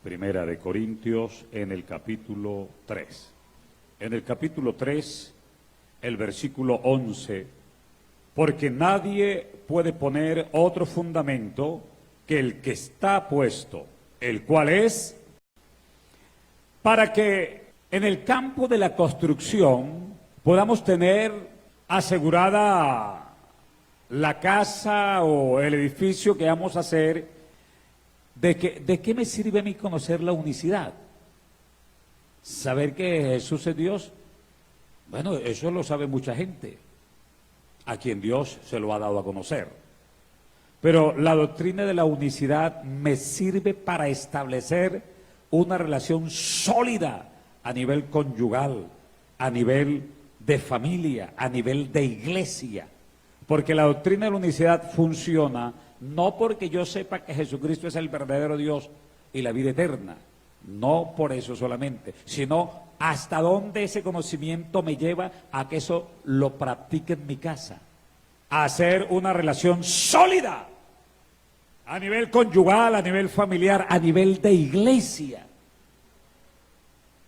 Primera de Corintios en el capítulo 3. En el capítulo 3, el versículo 11, porque nadie puede poner otro fundamento que el que está puesto, el cual es, para que en el campo de la construcción podamos tener asegurada la casa o el edificio que vamos a hacer. ¿De qué me sirve a mí conocer la unicidad? ¿Saber que Jesús es Dios? Bueno, eso lo sabe mucha gente, a quien Dios se lo ha dado a conocer. Pero la doctrina de la unicidad me sirve para establecer una relación sólida a nivel conyugal, a nivel de familia, a nivel de iglesia. Porque la doctrina de la unicidad funciona no porque yo sepa que Jesucristo es el verdadero Dios y la vida eterna, no por eso solamente, sino hasta dónde ese conocimiento me lleva a que eso lo practique en mi casa, a hacer una relación sólida a nivel conyugal, a nivel familiar, a nivel de iglesia.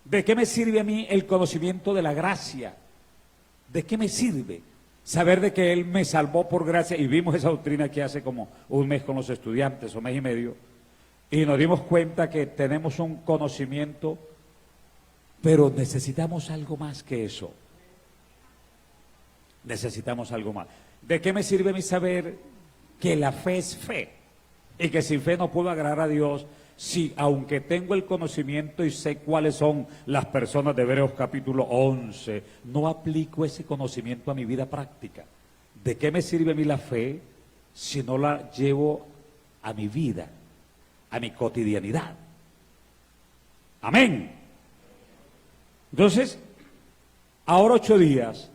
¿De qué me sirve a mí el conocimiento de la gracia? ¿De qué me sirve saber de que Él me salvó por gracia? Y vimos esa doctrina aquí hace como un mes con los estudiantes, o mes y medio, y nos dimos cuenta que tenemos un conocimiento, pero necesitamos algo más que eso. Necesitamos algo más. ¿De qué me sirve a mí saber que la fe es fe? Y que sin fe no puedo agradar a Dios, si aunque tengo el conocimiento y sé cuáles son las personas de Hebreos capítulo 11, no aplico ese conocimiento a mi vida práctica. ¿De qué me sirve a mí la fe si no la llevo a mi vida, a mi cotidianidad? Amén. Entonces, ahora 8 días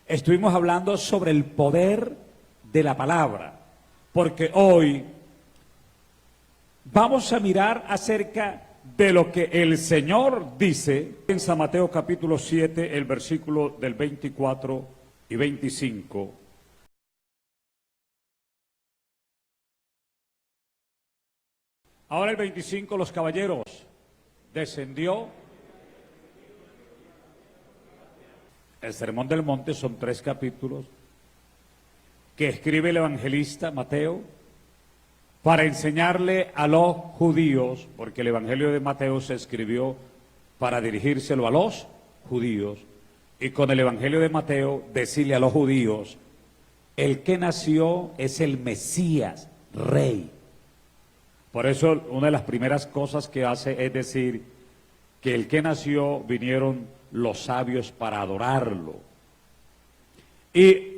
estuvimos hablando sobre el poder de la palabra, porque hoy vamos a mirar acerca de lo que el Señor dice en San Mateo capítulo 7, el versículo del 24 y 25. Ahora el 25, los caballeros, descendió. El Sermón del Monte son 3 capítulos que escribe el evangelista Mateo para enseñarle a los judíos, porque el Evangelio de Mateo se escribió para dirigírselo a los judíos, y con el Evangelio de Mateo decirle a los judíos, el que nació es el Mesías, Rey. Por eso una de las primeras cosas que hace es decir que el que nació vinieron los sabios para adorarlo. Y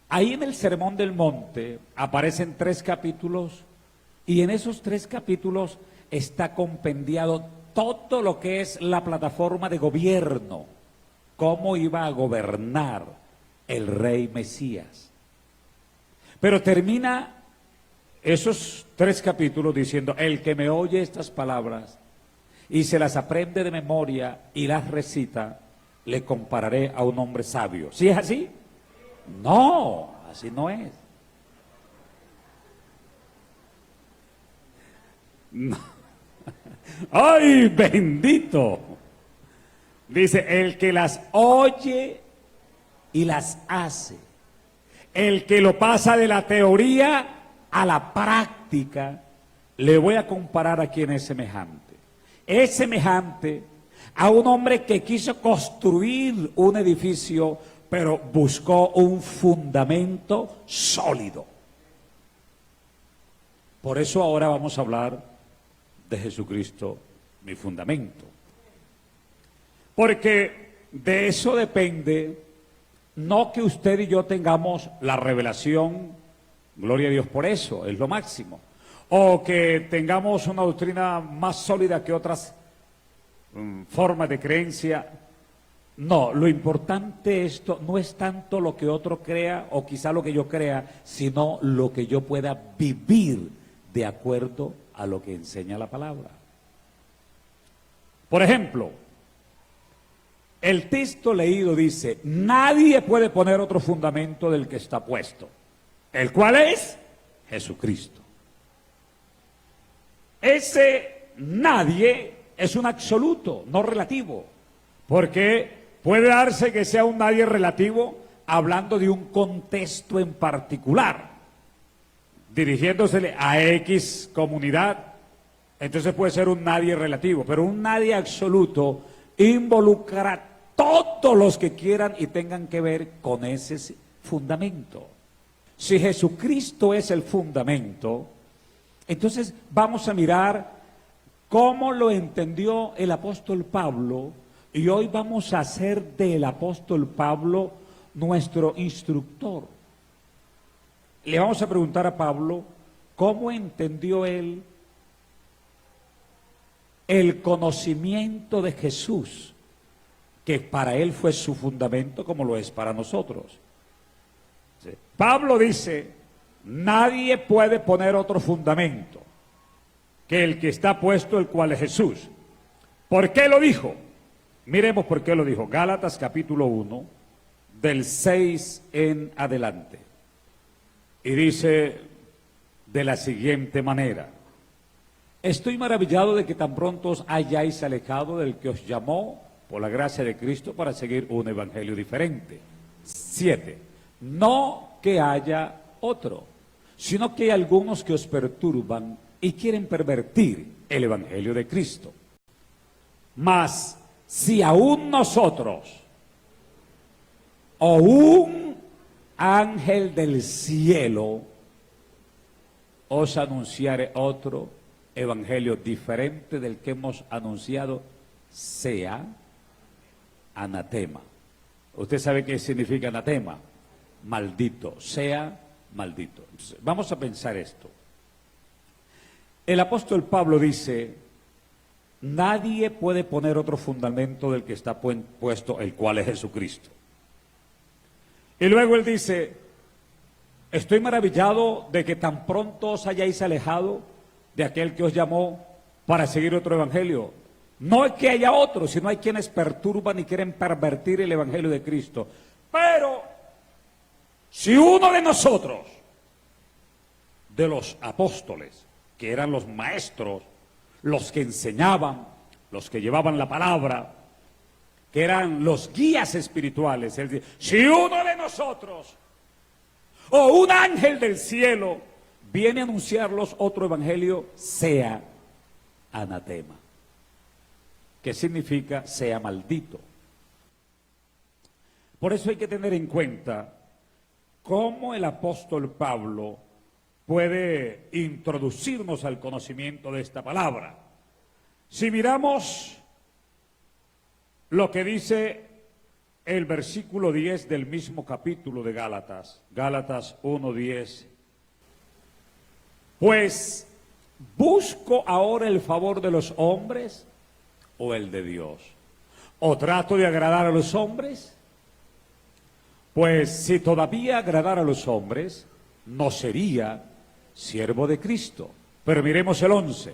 ahí en el Sermón del Monte aparecen 3 capítulos y en esos 3 capítulos está compendiado todo lo que es la plataforma de gobierno, cómo iba a gobernar el Rey Mesías. Pero termina esos 3 capítulos diciendo, el que me oye estas palabras y se las aprende de memoria y las recita, le compararé a un hombre sabio. ¿Sí es así? No, así no es. No. ¡Ay, bendito! Dice, el que las oye y las hace, el que lo pasa de la teoría a la práctica, le voy a comparar a quien es semejante. Es semejante a un hombre que quiso construir un edificio, pero buscó un fundamento sólido. Por eso ahora vamos a hablar de Jesucristo, mi fundamento. Porque de eso depende, no que usted y yo tengamos la revelación, gloria a Dios por eso, es lo máximo, o que tengamos una doctrina más sólida que otras formas de creencia. No, lo importante esto no es tanto lo que otro crea o quizá lo que yo crea, sino lo que yo pueda vivir de acuerdo a lo que enseña la palabra. Por ejemplo, el texto leído dice, nadie puede poner otro fundamento del que está puesto, el cual es Jesucristo. Ese nadie es un absoluto, no relativo, porque puede darse que sea un nadie relativo hablando de un contexto en particular, dirigiéndosele a X comunidad, entonces puede ser un nadie relativo, pero un nadie absoluto involucra a todos los que quieran y tengan que ver con ese fundamento. Si Jesucristo es el fundamento, entonces vamos a mirar cómo lo entendió el apóstol Pablo, y hoy vamos a hacer del apóstol Pablo nuestro instructor. Le vamos a preguntar a Pablo cómo entendió él el conocimiento de Jesús, que para él fue su fundamento como lo es para nosotros. ¿Sí? Pablo dice, nadie puede poner otro fundamento que el que está puesto, el cual es Jesús. ¿Por qué lo dijo? Miremos por qué lo dijo. Gálatas capítulo 1, del 6 en adelante. Y dice de la siguiente manera: estoy maravillado de que tan pronto os hayáis alejado del que os llamó por la gracia de Cristo para seguir un evangelio diferente. 7. No que haya otro, sino que hay algunos que os perturban y quieren pervertir el evangelio de Cristo. Mas si aún nosotros o un ángel del cielo os anunciare otro evangelio diferente del que hemos anunciado, sea anatema. ¿Usted sabe qué significa anatema? Maldito, sea maldito. Entonces, vamos a pensar esto. El apóstol Pablo dice, nadie puede poner otro fundamento del que está puesto, el cual es Jesucristo. Y luego él dice, estoy maravillado de que tan pronto os hayáis alejado de aquel que os llamó para seguir otro evangelio. No es que haya otro, sino hay quienes perturban y quieren pervertir el evangelio de Cristo. Pero si uno de nosotros, de los apóstoles, que eran los maestros, los que enseñaban, los que llevaban la palabra, que eran los guías espirituales, es decir, si uno de nosotros o un ángel del cielo viene a anunciarlos otro evangelio, sea anatema, que significa sea maldito. Por eso hay que tener en cuenta cómo el apóstol Pablo puede introducirnos al conocimiento de esta palabra. Si miramos lo que dice el versículo 10 del mismo capítulo de Gálatas, Gálatas 1:10, pues, ¿busco ahora el favor de los hombres o el de Dios? ¿O trato de agradar a los hombres? Pues si todavía agradara a los hombres, no sería siervo de Cristo. Pero miremos el 11.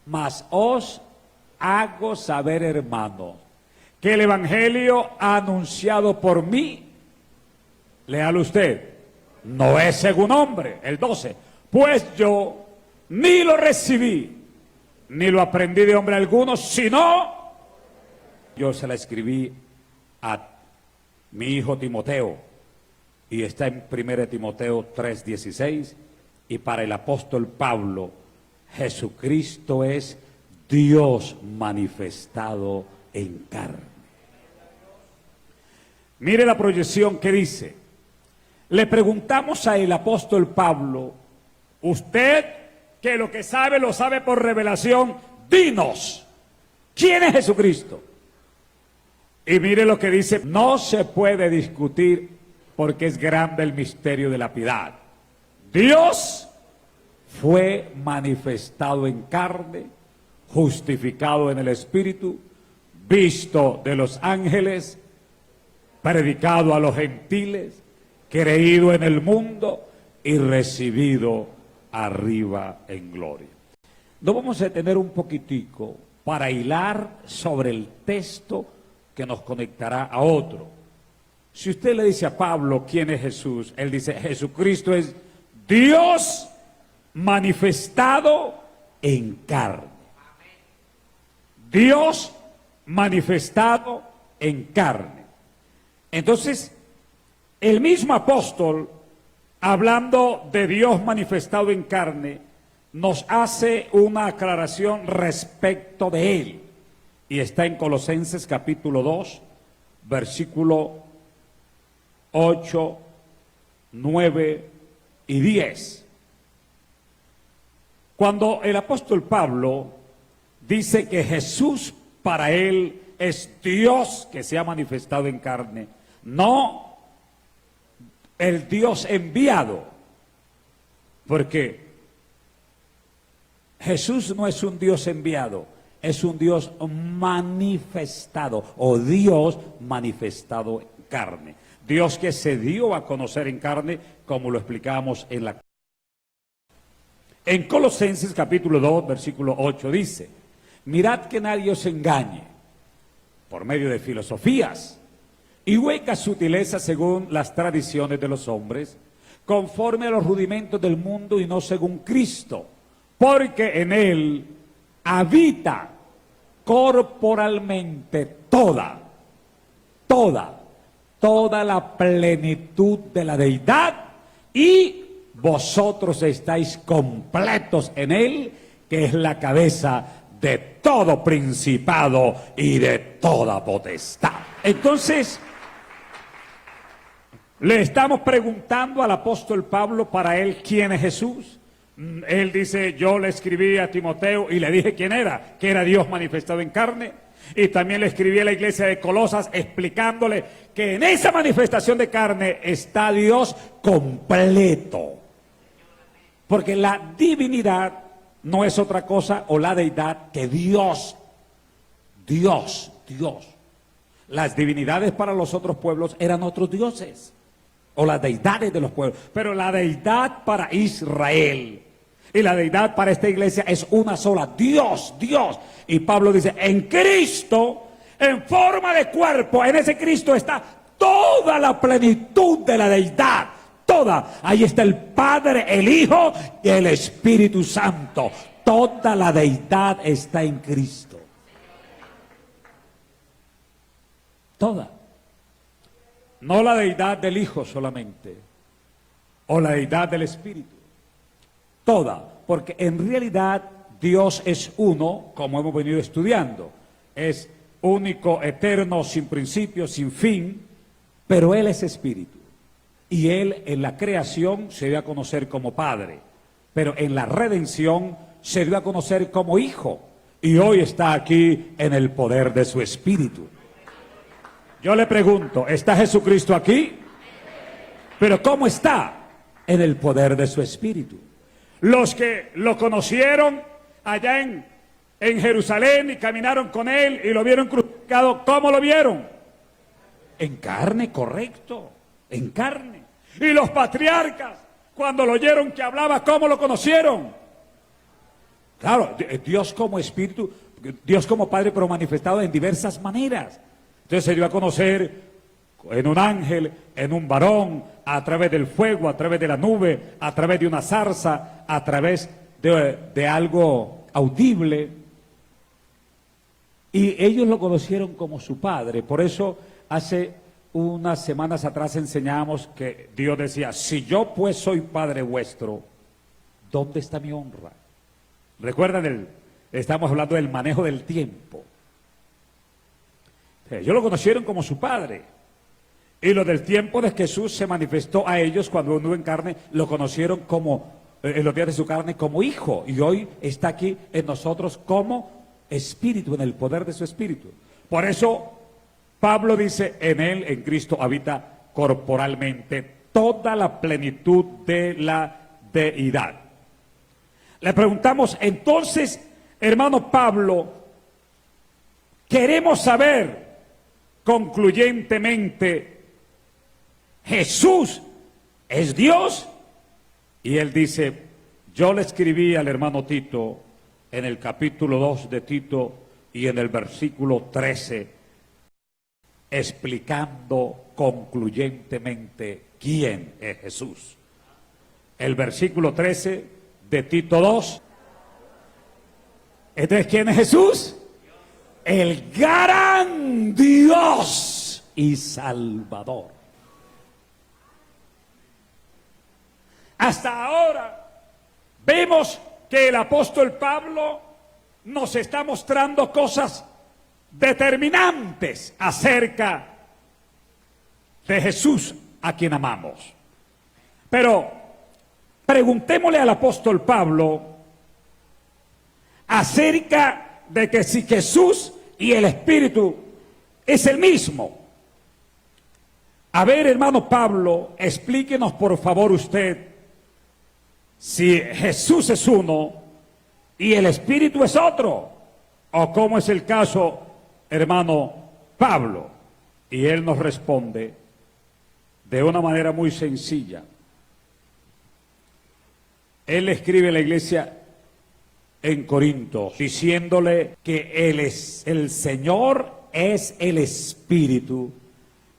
Mas os hago saber, hermano, que el evangelio anunciado por mí, léalo usted, no es según hombre. El 12. Pues yo ni lo recibí, ni lo aprendí de hombre alguno, sino yo se la escribí a mi hijo Timoteo, y está en 1 Timoteo 3:16, y para el apóstol Pablo, Jesucristo es Dios manifestado en carne. Mire la proyección que dice. Le preguntamos a el apóstol Pablo, usted que lo que sabe lo sabe por revelación, dinos, ¿quién es Jesucristo? Y mire lo que dice, no se puede discutir porque es grande el misterio de la piedad. Dios fue manifestado en carne, justificado en el Espíritu, visto de los ángeles, predicado a los gentiles, creído en el mundo y recibido arriba en gloria. Nos vamos a detener un poquitico para hilar sobre el texto que nos conectará a otro. Si usted le dice a Pablo quién es Jesús, él dice Jesucristo es Dios manifestado en carne. Dios manifestado en carne. Entonces, el mismo apóstol, hablando de Dios manifestado en carne, nos hace una aclaración respecto de él. Y está en Colosenses capítulo 2, versículo 8, 9 y 10. Cuando el apóstol Pablo dice que Jesús para él es Dios que se ha manifestado en carne, no el Dios enviado, porque Jesús no es un Dios enviado, es un Dios manifestado, o Dios manifestado en carne. Dios que se dio a conocer en carne, como lo explicamos en Colosenses capítulo 2, versículo 8 dice: mirad que nadie os engañe por medio de filosofías y huecas sutilezas según las tradiciones de los hombres, conforme a los rudimentos del mundo y no según Cristo, porque en él habita corporalmente toda la plenitud de la deidad, y vosotros estáis completos en él, que es la cabeza de todo principado y de toda potestad. Entonces, le estamos preguntando al apóstol Pablo para él quién es Jesús. Él dice: yo le escribí a Timoteo y le dije quién era, que era Dios manifestado en carne. Y también le escribí a la iglesia de Colosas explicándole que en esa manifestación de carne está Dios completo. Porque la divinidad no es otra cosa, o la deidad, que Dios. Las divinidades para los otros pueblos eran otros dioses, o las deidades de los pueblos. Pero la deidad para Israel y la deidad para esta iglesia es una sola: Dios. Y Pablo dice: en Cristo, en forma de cuerpo, en ese Cristo está toda la plenitud de la deidad. Toda. Ahí está el Padre, el Hijo y el Espíritu Santo. Toda la deidad está en Cristo. Toda. No la deidad del Hijo solamente, o la deidad del Espíritu. Toda. Porque en realidad Dios es uno, como hemos venido estudiando. Es único, eterno, sin principio, sin fin, pero Él es Espíritu. Y Él en la creación se dio a conocer como Padre, pero en la redención se dio a conocer como Hijo. Y hoy está aquí en el poder de su Espíritu. Yo le pregunto: ¿está Jesucristo aquí? Pero ¿cómo está? En el poder de su Espíritu. Los que lo conocieron allá en Jerusalén y caminaron con Él y lo vieron crucificado, ¿cómo lo vieron? En carne, correcto, en carne. Y los patriarcas, cuando lo oyeron que hablaba, ¿cómo lo conocieron? Claro, Dios como Espíritu, Dios como Padre, pero manifestado en diversas maneras. Entonces se dio a conocer en un ángel, en un varón, a través del fuego, a través de la nube, a través de una zarza, a través de algo audible. Y ellos lo conocieron como su Padre. Por eso hace unas semanas atrás enseñamos que Dios decía: si yo pues soy Padre vuestro, ¿dónde está mi honra? ¿Recuerdan? Estamos hablando del manejo del tiempo. Ellos lo conocieron como su Padre. Y lo del tiempo de Jesús se manifestó a ellos cuando anduvo en carne, lo conocieron como, en los días de su carne, como Hijo. Y hoy está aquí en nosotros como Espíritu, en el poder de su Espíritu. Por eso Pablo dice: en Él, en Cristo, habita corporalmente toda la plenitud de la deidad. Le preguntamos entonces, hermano Pablo, queremos saber concluyentemente: ¿Jesús es Dios? Y él dice: yo le escribí al hermano Tito en el capítulo 2 de Tito y en el versículo 13, explicando concluyentemente quién es Jesús. El versículo 13 de Tito 2 Entonces, ¿quién es Jesús? El gran Dios y Salvador. Hasta ahora vemos que el apóstol Pablo nos está mostrando cosas determinantes acerca de Jesús a quien amamos. Pero preguntémosle al apóstol Pablo acerca de que si Jesús y el Espíritu es el mismo. A ver, hermano Pablo, explíquenos por favor usted si Jesús es uno y el Espíritu es otro, o cómo es el caso, hermano Pablo. Y él nos responde de una manera muy sencilla. Él escribe a la iglesia en Corinto, diciéndole que el Señor es el Espíritu,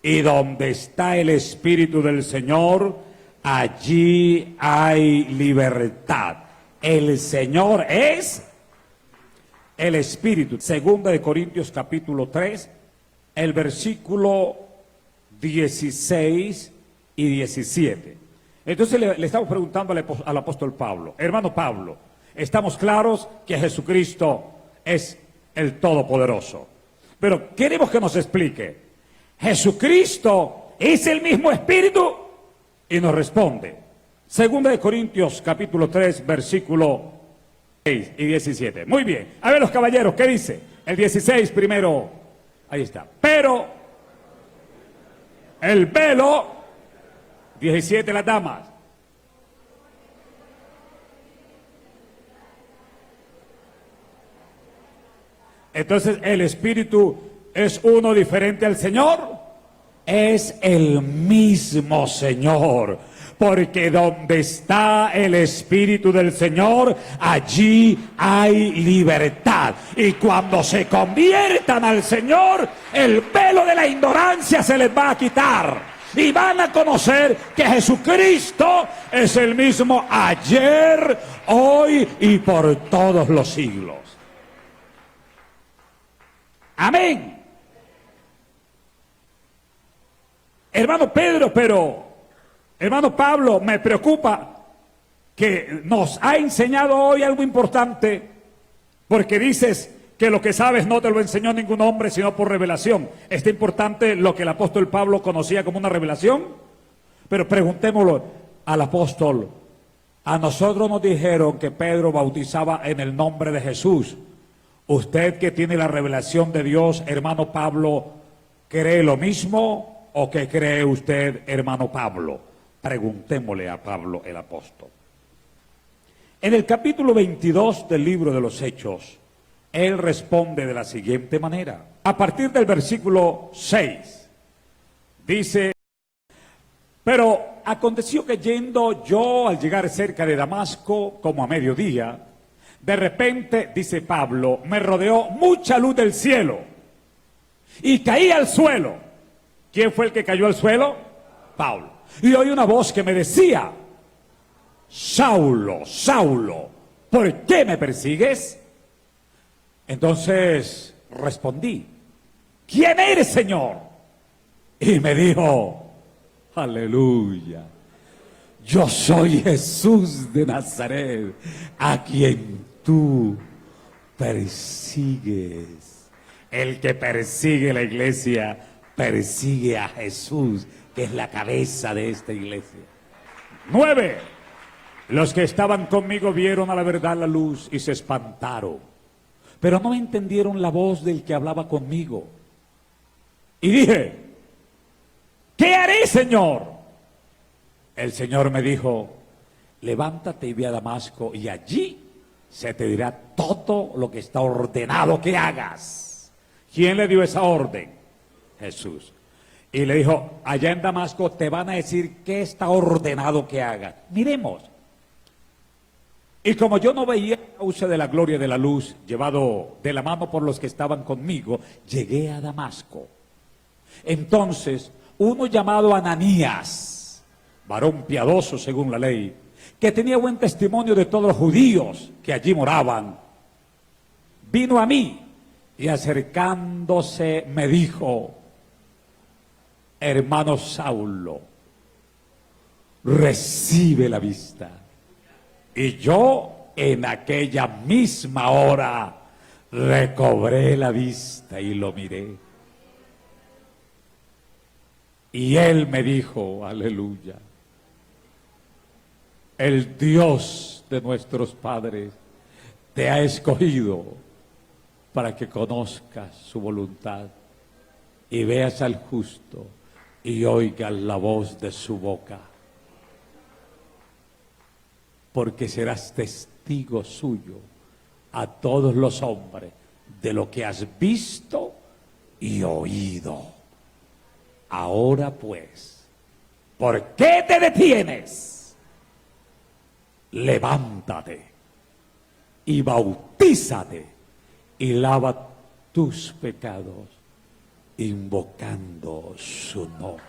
y donde está el Espíritu del Señor, allí hay libertad. El Señor es el Espíritu. Segunda de Corintios capítulo 3, el versículo 16 y 17. Entonces le estamos preguntando al apóstol Pablo, hermano Pablo, estamos claros que Jesucristo es el Todopoderoso, pero queremos que nos explique, ¿Jesucristo es el mismo Espíritu? Y nos responde, segunda de Corintios capítulo 3, versículo 6 y 17. Muy bien, a ver los caballeros, ¿qué dice? El 16 primero, ahí está. Pero el velo, 17 las damas. Entonces, ¿el Espíritu es uno diferente al Señor? Es el mismo Señor, porque donde está el Espíritu del Señor, allí hay libertad. Y cuando se conviertan al Señor, el velo de la ignorancia se les va a quitar. Y van a conocer que Jesucristo es el mismo ayer, hoy y por todos los siglos. Amén. Hermano Pedro, hermano Pablo, me preocupa que nos ha enseñado hoy algo importante, porque dices que lo que sabes no te lo enseñó ningún hombre, sino por revelación. ¿Es importante lo que el apóstol Pablo conocía como una revelación? Pero preguntémoslo al apóstol. A nosotros nos dijeron que Pedro bautizaba en el nombre de Jesús. Usted que tiene la revelación de Dios, hermano Pablo, ¿cree lo mismo o qué cree usted, hermano Pablo? Preguntémosle a Pablo el apóstol. En el capítulo 22 del libro de los Hechos, él responde de la siguiente manera. A partir del versículo 6, dice: pero aconteció que yendo yo al llegar cerca de Damasco, como a mediodía, de repente, dice Pablo, me rodeó mucha luz del cielo y caí al suelo. ¿Quién fue el que cayó al suelo? Pablo. Y oí una voz que me decía: Saulo, Saulo, ¿por qué me persigues? Entonces respondí: ¿quién eres, Señor? Y me dijo: aleluya, yo soy Jesús de Nazaret, a quien tú persigues. El que persigue la iglesia persigue a Jesús, que es la cabeza de esta iglesia. 9. Los que estaban conmigo vieron a la verdad la luz y se espantaron, pero no entendieron la voz del que hablaba conmigo. Y dije: ¿qué haré, Señor? El Señor me dijo: levántate y ve a Damasco, y allí se te dirá todo lo que está ordenado que hagas. ¿Quién le dio esa orden? Jesús. Y le dijo: allá en Damasco te van a decir qué está ordenado que hagas. Miremos. Y como yo no veía a causa de la gloria de la luz, llevado de la mano por los que estaban conmigo, llegué a Damasco. Entonces, uno llamado Ananías, varón piadoso según la ley, que tenía buen testimonio de todos los judíos que allí moraban, vino a mí y acercándose me dijo: hermano Saulo, recibe la vista. Y yo en aquella misma hora recobré la vista y lo miré. Y él me dijo, aleluya, el Dios de nuestros padres te ha escogido para que conozcas su voluntad y veas al justo y oigas la voz de su boca, porque serás testigo suyo a todos los hombres de lo que has visto y oído. Ahora pues, ¿por qué te detienes? Levántate y bautízate y lava tus pecados, invocando su nombre.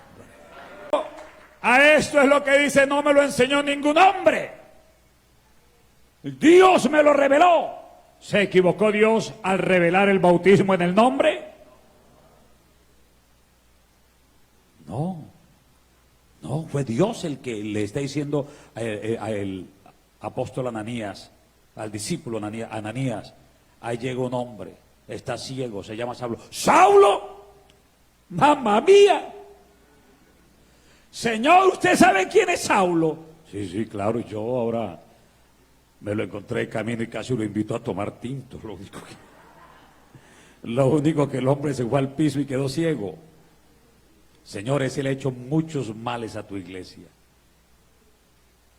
A esto es lo que dice: no me lo enseñó ningún hombre, Dios me lo reveló. ¿Se equivocó Dios al revelar el bautismo en el nombre? No, fue Dios el que le está diciendo al apóstol Ananías, al discípulo Ananías: ahí llega un hombre, está ciego, se llama Saulo. ¡Saulo! ¡Mamma mía! Señor, ¿usted sabe quién es Saulo? Sí, claro, yo ahora me lo encontré de camino y casi lo invito a tomar tinto. Lo único que el hombre se fue al piso y quedó ciego. Señor, ese le ha hecho muchos males a tu iglesia.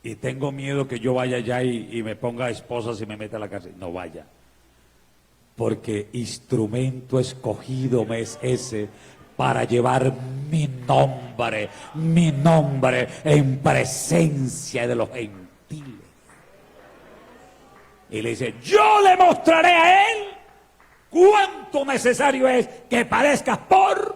Y tengo miedo que yo vaya allá y me ponga esposas y me meta a la cárcel. No vaya. Porque instrumento escogido me es ese para llevar mi nombre en presencia de los gentiles. Y le dice: yo le mostraré a él cuánto necesario es que padezcas por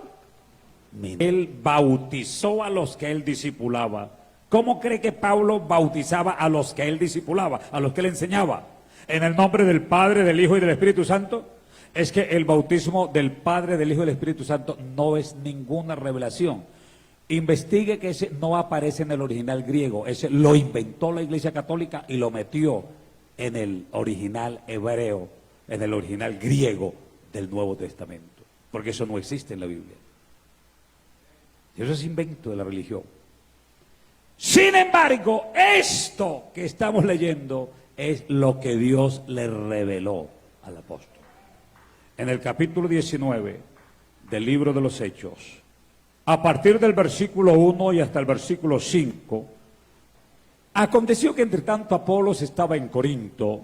mí. Él bautizó a los que él discipulaba. ¿Cómo cree que Pablo bautizaba a los que él discipulaba, a los que él enseñaba? ¿En el nombre del Padre, del Hijo y del Espíritu Santo? Es que el bautismo del Padre, del Hijo y del Espíritu Santo no es ninguna revelación. Investigue que ese no aparece en el original griego. Ese lo inventó la Iglesia Católica y lo metió en el original hebreo, en el original griego del Nuevo Testamento. Porque eso no existe en la Biblia. Eso es invento de la religión. Sin embargo, esto que estamos leyendo es lo que Dios le reveló al apóstol. En el capítulo 19 del libro de los Hechos, a partir del versículo 1 y hasta el versículo 5, aconteció que entre tanto Apolos estaba en Corinto.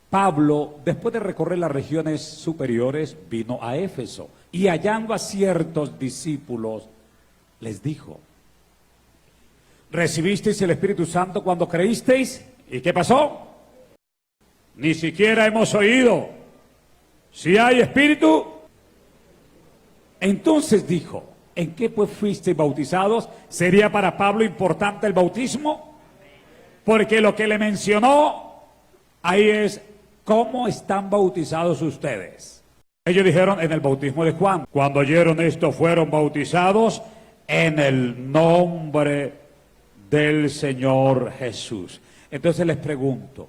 Pablo, después de recorrer las regiones superiores, vino a Éfeso y hallando a ciertos discípulos, les dijo: ¿recibisteis el Espíritu Santo cuando creísteis? ¿Y qué pasó? Ni siquiera hemos oído. Si hay Espíritu. Entonces dijo: ¿en qué pues fuisteis bautizados? ¿Sería para Pablo importante el bautismo? Porque lo que le mencionó ahí es: ¿cómo están bautizados ustedes? Ellos dijeron: en el bautismo de Juan. Cuando oyeron esto, fueron bautizados en el nombre del Señor Jesús. Entonces les pregunto,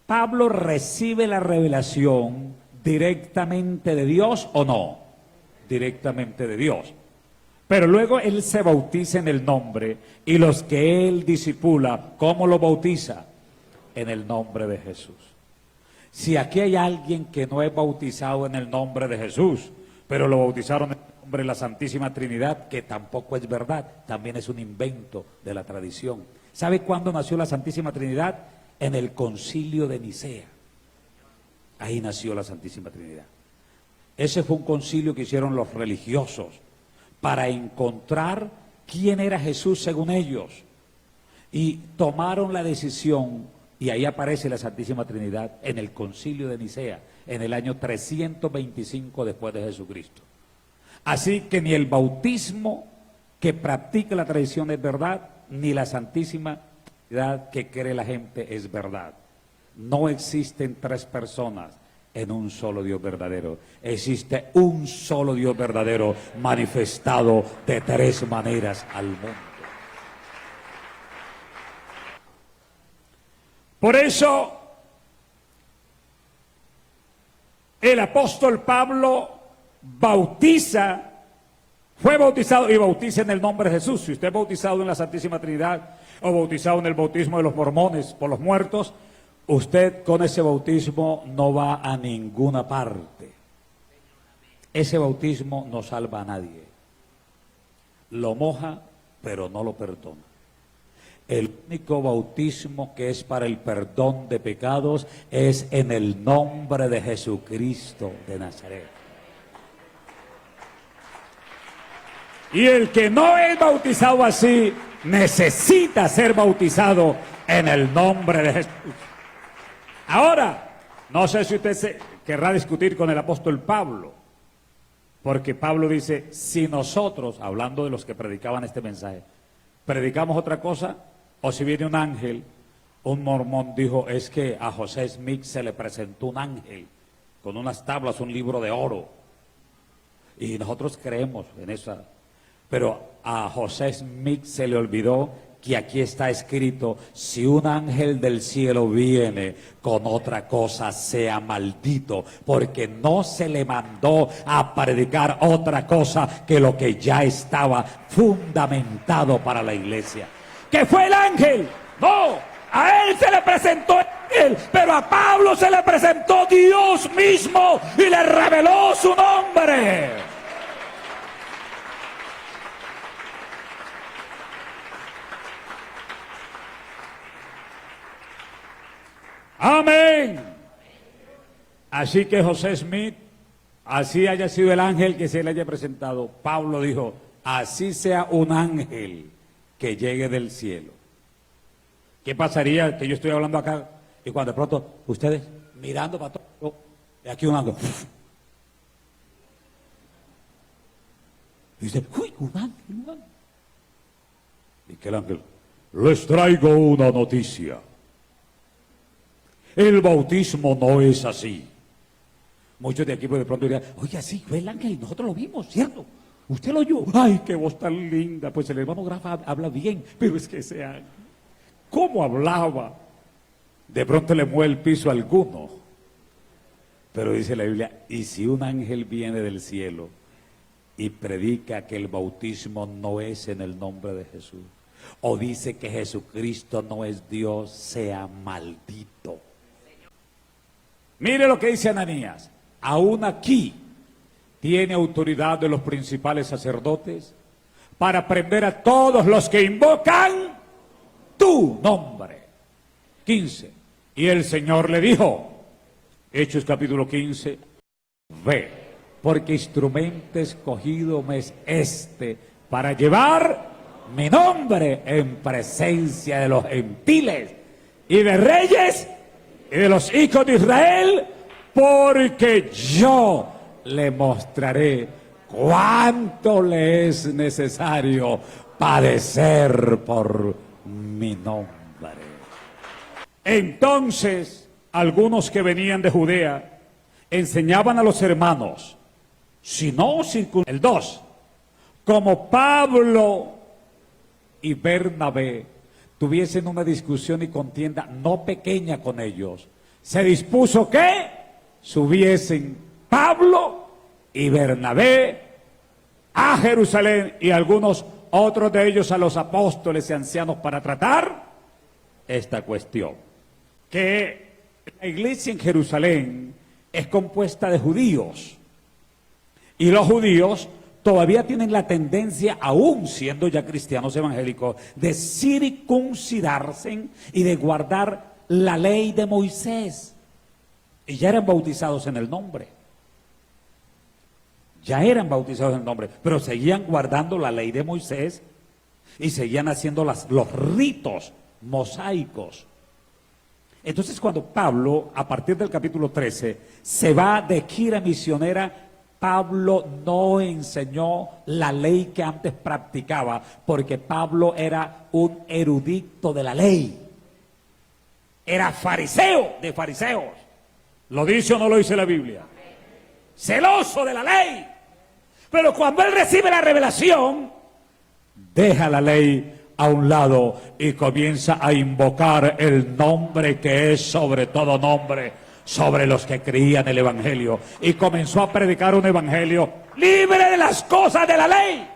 ¿Pablo recibe la revelación directamente de Dios o no? Directamente de Dios. Pero luego él se bautiza en el nombre, y los que él discipula, ¿cómo lo bautiza? En el nombre de Jesús. Si aquí hay alguien que no es bautizado en el nombre de Jesús, pero lo bautizaron en el nombre de la Santísima Trinidad, que tampoco es verdad, también es un invento de la tradición. ¿Sabe cuándo nació la Santísima Trinidad? En el Concilio de Nicea. Ahí nació la Santísima Trinidad. Ese fue un concilio que hicieron los religiosos para encontrar quién era Jesús según ellos. Y tomaron la decisión, y ahí aparece la Santísima Trinidad en el Concilio de Nicea, en el año 325 después de Jesucristo. Así que ni el bautismo que practica la tradición es verdad, ni la Santísima Trinidad que cree la gente es verdad. No existen tres personas en un solo Dios verdadero. Existe un solo Dios verdadero manifestado de tres maneras al mundo. Por eso, el apóstol Pablo fue bautizado y bautiza en el nombre de Jesús. Si usted es bautizado en la Santísima Trinidad o bautizado en el bautismo de los mormones por los muertos, usted con ese bautismo no va a ninguna parte. Ese bautismo no salva a nadie. Lo moja, pero no lo perdona. El único bautismo que es para el perdón de pecados es en el nombre de Jesucristo de Nazaret. Y el que no es bautizado así, necesita ser bautizado en el nombre de Jesús. Ahora, no sé si usted querrá discutir con el apóstol Pablo, porque Pablo dice, si nosotros, hablando de los que predicaban este mensaje, predicamos otra cosa, o si viene un ángel, un mormón dijo, es que a José Smith se le presentó un ángel con unas tablas, un libro de oro, y nosotros creemos en esa, pero a José Smith se le olvidó que aquí está escrito, si un ángel del cielo viene con otra cosa, sea maldito, porque no se le mandó a predicar otra cosa que lo que ya estaba fundamentado para la iglesia. ¿Qué fue el ángel? No, a él se le presentó el ángel, pero a Pablo se le presentó Dios mismo y le reveló su nombre. Amén. Así que José Smith, así haya sido el ángel que se le haya presentado, Pablo dijo, así sea un ángel que llegue del cielo. ¿Qué pasaría que yo estoy hablando acá y cuando de pronto ustedes mirando para todo, y aquí un ángel? Y dice, uy, un ángel. ¿Y qué el ángel? Les traigo una noticia. El bautismo no es así. Muchos de aquí pues de pronto dirían, oye, sí, fue el ángel, nosotros lo vimos, ¿cierto? Usted lo oyó. Ay, qué voz tan linda. Pues el hermano Grafa habla bien, pero es que ese ángel, ¿cómo hablaba? De pronto le mueve el piso a alguno. Pero dice la Biblia, y si un ángel viene del cielo y predica que el bautismo no es en el nombre de Jesús, o dice que Jesucristo no es Dios, sea maldito. Mire lo que dice Ananías, aún aquí tiene autoridad de los principales sacerdotes para prender a todos los que invocan tu nombre. 15. Y el Señor le dijo, Hechos capítulo 15, ve, porque instrumento escogido me es este para llevar mi nombre en presencia de los gentiles y de reyes y de los hijos de Israel, porque yo le mostraré cuánto le es necesario padecer por mi nombre. Entonces, algunos que venían de Judea enseñaban a los hermanos, si no el 2, como Pablo y Bernabé tuviesen una discusión y contienda no pequeña con ellos, se dispuso que subiesen Pablo y Bernabé a Jerusalén y algunos otros de ellos a los apóstoles y ancianos para tratar esta cuestión. Que la iglesia en Jerusalén es compuesta de judíos y los judíos todavía tienen la tendencia, aún siendo ya cristianos evangélicos, de circuncidarse y de guardar la ley de Moisés. Y ya eran bautizados en el nombre. Ya eran bautizados en el nombre, pero seguían guardando la ley de Moisés y seguían haciendo los ritos mosaicos. Entonces cuando Pablo, a partir del capítulo 13, se va de gira misionera, Pablo no enseñó la ley que antes practicaba, porque Pablo era un erudito de la ley. Era fariseo de fariseos. ¿Lo dice o no lo dice la Biblia? Celoso de la ley. Pero cuando él recibe la revelación, deja la ley a un lado y comienza a invocar el nombre que es sobre todo nombre, sobre los que creían el evangelio, y comenzó a predicar un evangelio libre de las cosas de la ley.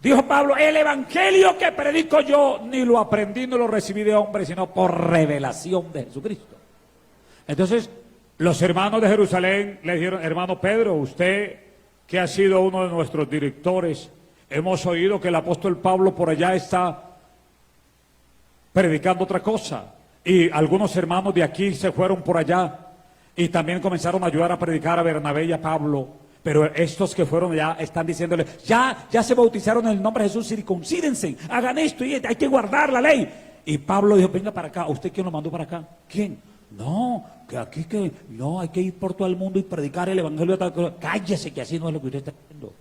Dijo Pablo: el evangelio que predico yo ni lo aprendí ni lo recibí de hombre, sino por revelación de Jesucristo. Entonces los hermanos de Jerusalén le dijeron: hermano Pedro, usted que ha sido uno de nuestros directores, hemos oído que el apóstol Pablo por allá está predicando otra cosa. Y algunos hermanos de aquí se fueron por allá y también comenzaron a ayudar a predicar a Bernabé y a Pablo. Pero estos que fueron allá están diciéndole: ya se bautizaron en el nombre de Jesús, circuncídense, hagan esto y hay que guardar la ley. Y Pablo dijo: venga para acá. ¿Usted quién lo mandó para acá? ¿Quién? No, que aquí no, hay que ir por todo el mundo y predicar el evangelio. Cállese, que así no es lo que usted está haciendo.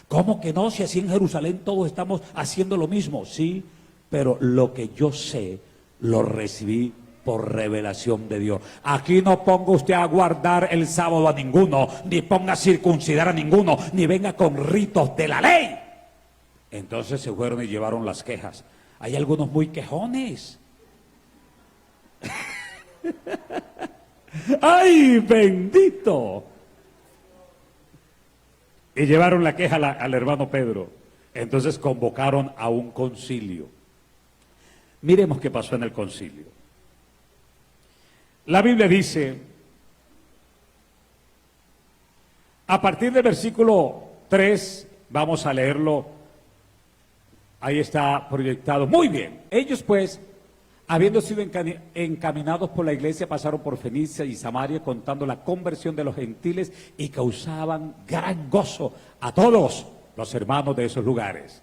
¿Cómo que no? Si así en Jerusalén todos estamos haciendo lo mismo. Sí, pero lo que yo sé lo recibí por revelación de Dios. Aquí no ponga usted a guardar el sábado a ninguno, ni ponga a circuncidar a ninguno, ni venga con ritos de la ley. Entonces se fueron y llevaron las quejas. Hay algunos muy quejones. ¡Ay, bendito! Y llevaron la queja al hermano Pedro. Entonces convocaron a un concilio. Miremos qué pasó en el concilio. La Biblia dice, a partir del versículo 3, vamos a leerlo, ahí está proyectado. Muy bien, ellos pues, habiendo sido encaminados por la iglesia, pasaron por Fenicia y Samaria, contando la conversión de los gentiles, y causaban gran gozo a todos los hermanos de esos lugares.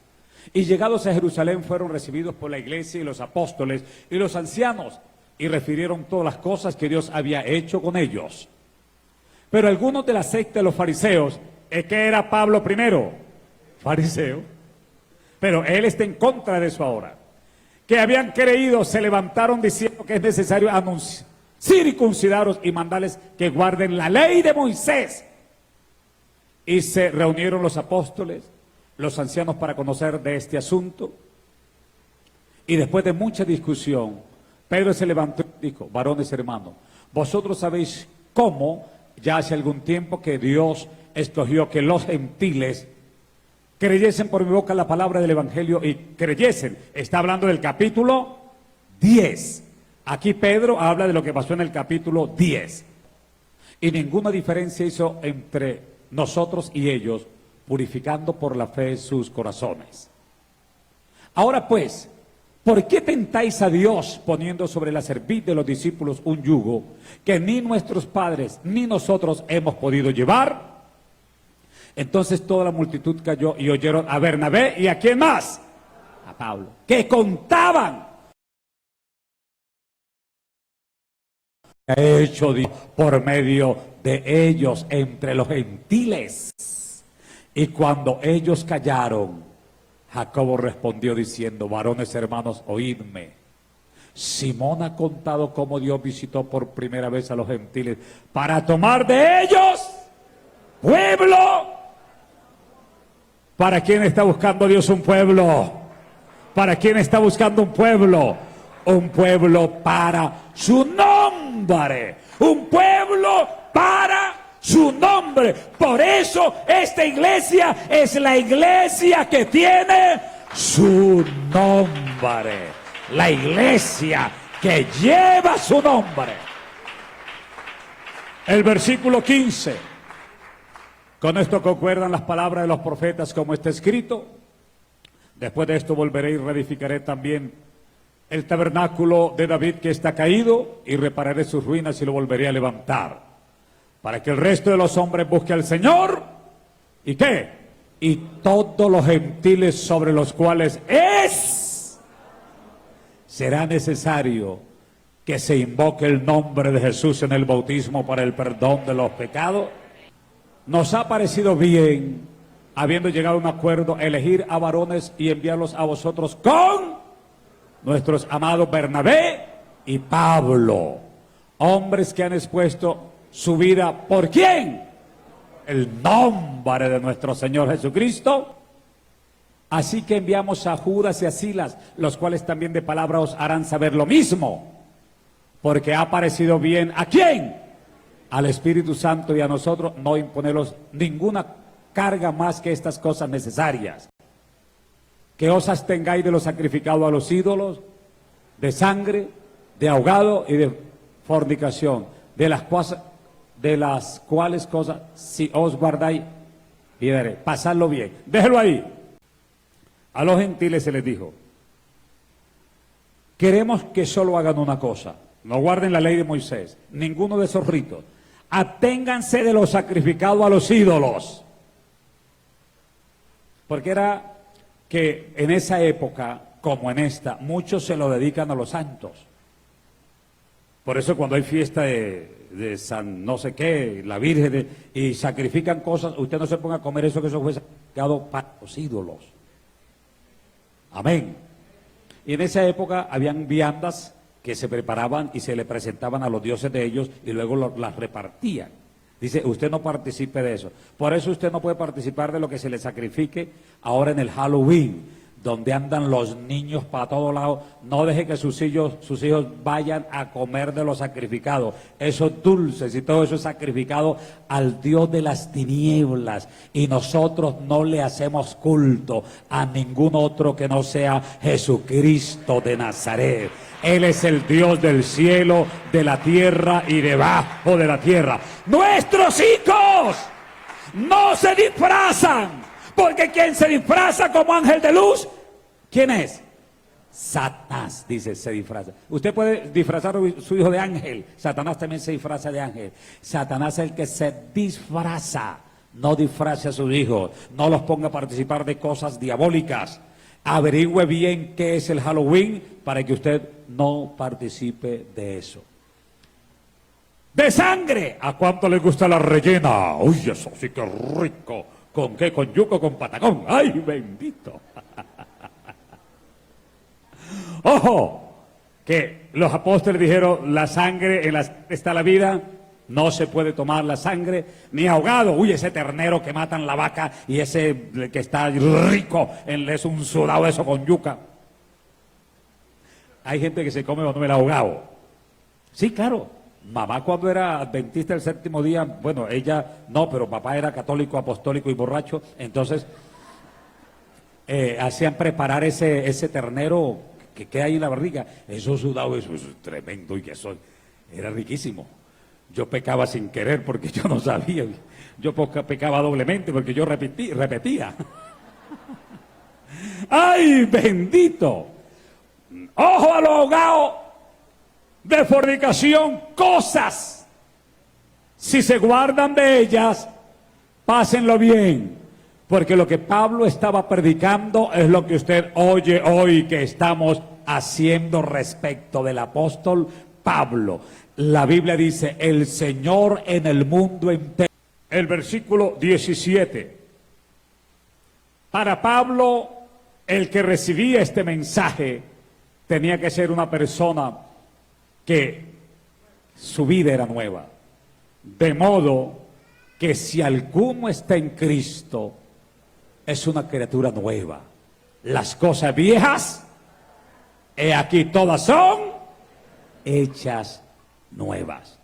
Y llegados a Jerusalén fueron recibidos por la iglesia y los apóstoles y los ancianos, y refirieron todas las cosas que Dios había hecho con ellos. Pero algunos de la secta de los fariseos, ¿qué era Pablo primero? Fariseo. Pero él está en contra de eso ahora. Que habían creído, se levantaron diciendo que es necesario circuncidaros y mandarles que guarden la ley de Moisés. Y se reunieron los apóstoles, los ancianos, para conocer de este asunto. Y después de mucha discusión, Pedro se levantó y dijo: varones hermanos, vosotros sabéis cómo ya hace algún tiempo que Dios escogió que los gentiles creyesen por mi boca la palabra del evangelio y creyesen. Está hablando del capítulo 10. Aquí Pedro habla de lo que pasó en el capítulo 10. Y ninguna diferencia hizo entre nosotros y ellos, purificando por la fe sus corazones. Ahora pues, ¿por qué tentáis a Dios poniendo sobre la cerviz de los discípulos un yugo que ni nuestros padres ni nosotros hemos podido llevar? Entonces toda la multitud cayó y oyeron a Bernabé y ¿a quién más? A Pablo, que contaban ha hecho Dios por medio de ellos entre los gentiles. Y cuando ellos callaron, Jacobo respondió diciendo: varones hermanos, oídme. Simón ha contado cómo Dios visitó por primera vez a los gentiles para tomar de ellos pueblo. ¿Para quién está buscando Dios un pueblo? ¿Para quién está buscando un pueblo? Un pueblo para su nombre. Un pueblo para su nombre. Por eso esta iglesia es la iglesia que tiene su nombre. La iglesia que lleva su nombre. El versículo 15. Con esto concuerdan las palabras de los profetas como está escrito: después de esto volveré y reedificaré también el tabernáculo de David que está caído, y repararé sus ruinas y lo volveré a levantar, para que el resto de los hombres busque al Señor. ¿Y qué? Y todos los gentiles sobre los cuales será necesario que se invoque el nombre de Jesús en el bautismo para el perdón de los pecados. Nos ha parecido bien, habiendo llegado a un acuerdo, elegir a varones y enviarlos a vosotros con nuestros amados Bernabé y Pablo, Hombres que han expuesto su vida, ¿por quién? El nombre de nuestro Señor Jesucristo. Así que enviamos a Judas y a Silas, los cuales también de palabra os harán saber lo mismo, porque ha parecido bien, ¿a quién? Al Espíritu Santo y a nosotros no imponerlos ninguna carga más que estas cosas necesarias. Que os abstengáis de lo sacrificado a los ídolos, de sangre, de ahogado y de fornicación, de las cuales cosas, si os guardáis, y veré, pasadlo bien, déjelo ahí. A los gentiles se les dijo, queremos que solo hagan una cosa, no guarden la ley de Moisés, ninguno de esos ritos, aténganse de lo sacrificado a los ídolos. Porque era que en esa época, como en esta, muchos se lo dedican a los santos. Por eso cuando hay fiesta de San no sé qué, la Virgen, y sacrifican cosas, usted no se ponga a comer eso, que eso fue sacrificado para los ídolos. Amén. Y en esa época habían viandas que se preparaban y se le presentaban a los dioses de ellos y luego las repartían. Dice, usted no participe de eso. Por eso usted no puede participar de lo que se le sacrifique ahora en el Halloween, donde andan los niños para todos lados. No deje que sus hijos vayan a comer de lo sacrificado. Esos dulces y todo eso es sacrificado al Dios de las tinieblas. Y nosotros no le hacemos culto a ningún otro que no sea Jesucristo de Nazaret. Él es el Dios del cielo, de la tierra y debajo de la tierra. Nuestros hijos no se disfrazan, porque quien se disfraza como ángel de luz, ¿quién es? Satanás, dice, se disfraza. Usted puede disfrazar a su hijo de ángel, Satanás también se disfraza de ángel. Satanás es el que se disfraza, no disfrace a sus hijos, no los ponga a participar de cosas diabólicas. Averigüe bien qué es el Halloween para que usted no participe de eso. De sangre, ¿a cuánto le gusta la rellena? Uy, eso sí que rico. ¿Con qué? ¿Con yuca o con patacón? ¡Ay, bendito! ¡Ojo! Que los apóstoles dijeron, la sangre, en la está la vida, no se puede tomar la sangre, ni ahogado. Uy, ese ternero que matan la vaca y ese que está rico, es un sudado eso con yuca. Hay gente que se come cuando el ahogado. Sí, claro. Mamá cuando era adventista del séptimo día, bueno, ella no, pero papá era católico, apostólico y borracho, entonces hacían preparar ese ternero que queda ahí en la barriga, eso sudado, eso es tremendo y eso era riquísimo. Yo pecaba sin querer porque yo no sabía, yo pecaba doblemente porque yo repetía. ¡Ay, bendito! ¡Ojo a lo ahogado! De fornicación, cosas, si se guardan de ellas, pásenlo bien, porque lo que Pablo estaba predicando es lo que usted oye hoy que estamos haciendo respecto del apóstol Pablo. La Biblia dice, el Señor en el mundo entero. El versículo 17. Para Pablo, el que recibía este mensaje tenía que ser una persona que su vida era nueva, de modo que si alguno está en Cristo, es una criatura nueva. Las cosas viejas, he aquí todas son hechas nuevas.